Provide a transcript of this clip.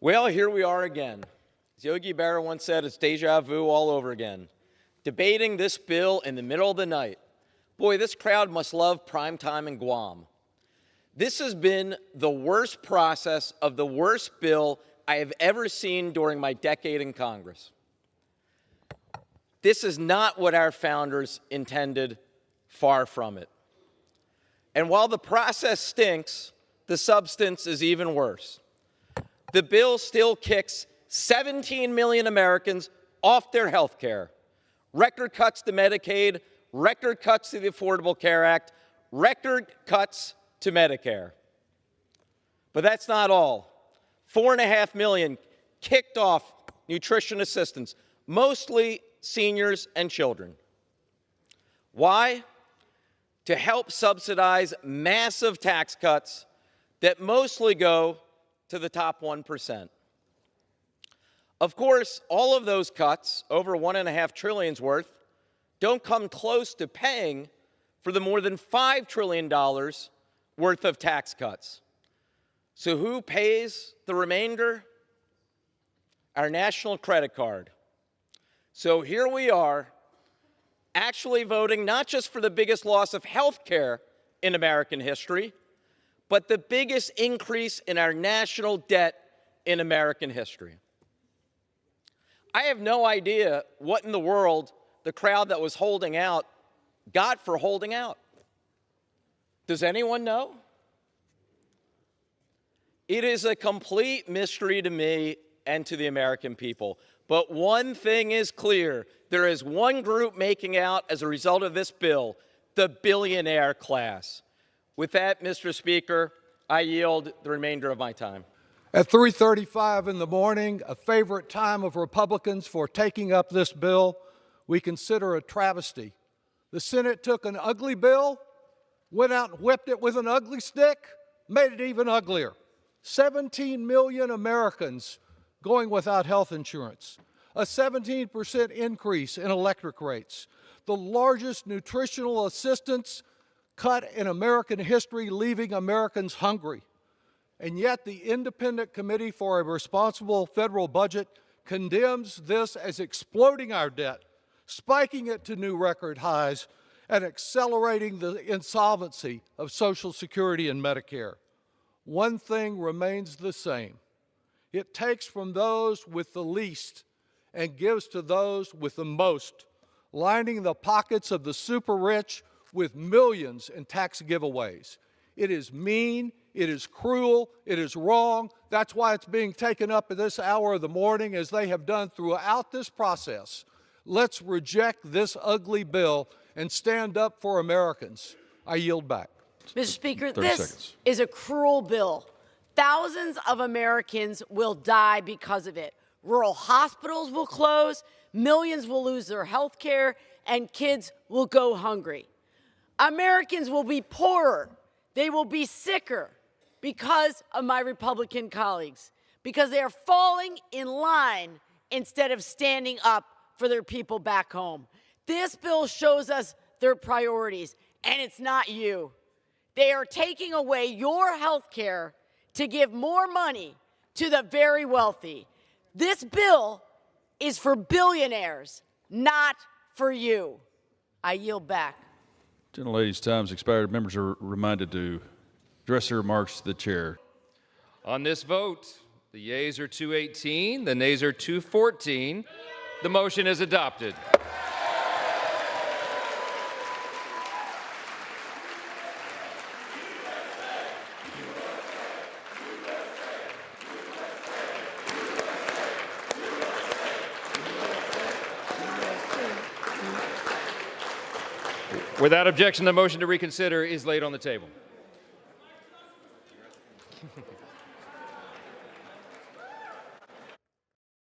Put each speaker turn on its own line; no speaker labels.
Well, here we are again. As Yogi Berra once said, it's deja vu all over again. Debating this bill in the middle of the night. Boy, this crowd must love prime time in Guam. This has been the worst process of the worst bill I have ever seen during my decade in Congress. This is not what our founders intended, far from it. And while the process stinks, the substance is even worse. The bill still kicks 17 million Americans off their health care. Record cuts to Medicaid, record cuts to the Affordable Care Act, record cuts to Medicare. But that's not all. 4.5 million kicked off nutrition assistance, mostly seniors and children. Why? To help subsidize massive tax cuts that mostly go to the top 1%. Of course, all of those cuts, over $1.5 trillion worth, don't come close to paying for the more than $5 trillion worth of tax cuts. So who pays the remainder? Our national credit card. So here we are, actually voting not just for the biggest loss of health care in American history, but the biggest increase in our national debt in American history. I have no idea what in the world the crowd that was holding out got for holding out. Does anyone know? It is a complete mystery to me and to the American people. But one thing is clear. There is one group making out as a result of this bill, the billionaire class. With that, Mr. Speaker, I yield the remainder of my time.
At 3:35 in the morning, a favorite time of Republicans for taking up this bill, we consider a travesty. The Senate took an ugly bill, went out and whipped it with an ugly stick, made it even uglier. 17 million Americans going without health insurance, a 17% increase in electric rates, the largest nutritional assistance cut in American history, leaving Americans hungry. And yet the Independent Committee for a Responsible Federal Budget condemns this as exploding our debt, spiking it to new record highs, and accelerating the insolvency of Social Security and Medicare. One thing remains the same. It takes from those with the least and gives to those with the most, lining the pockets of the super rich with millions in tax giveaways. It is mean, it is cruel, it is wrong. That's why it's being taken up at this hour of the morning, as they have done throughout this process. Let's reject this ugly bill and stand up for Americans. I yield back.
Mr. Speaker, this is a cruel bill. Thousands of Americans will die because of it. Rural hospitals will close, millions will lose their health care, and kids will go hungry. Americans will be poorer. They will be sicker because of my Republican colleagues, because they are falling in line instead of standing up for their people back home. This bill shows us their priorities, and it's not you. They are taking away your health care to give more money to the very wealthy. This bill is for billionaires, not for you. I yield back.
Gentlelady's time's expired. Members are reminded to address their remarks to the chair.
On this vote, the yeas are 218, the nays are 214. The motion is adopted. Without objection, the motion to reconsider is laid on the table.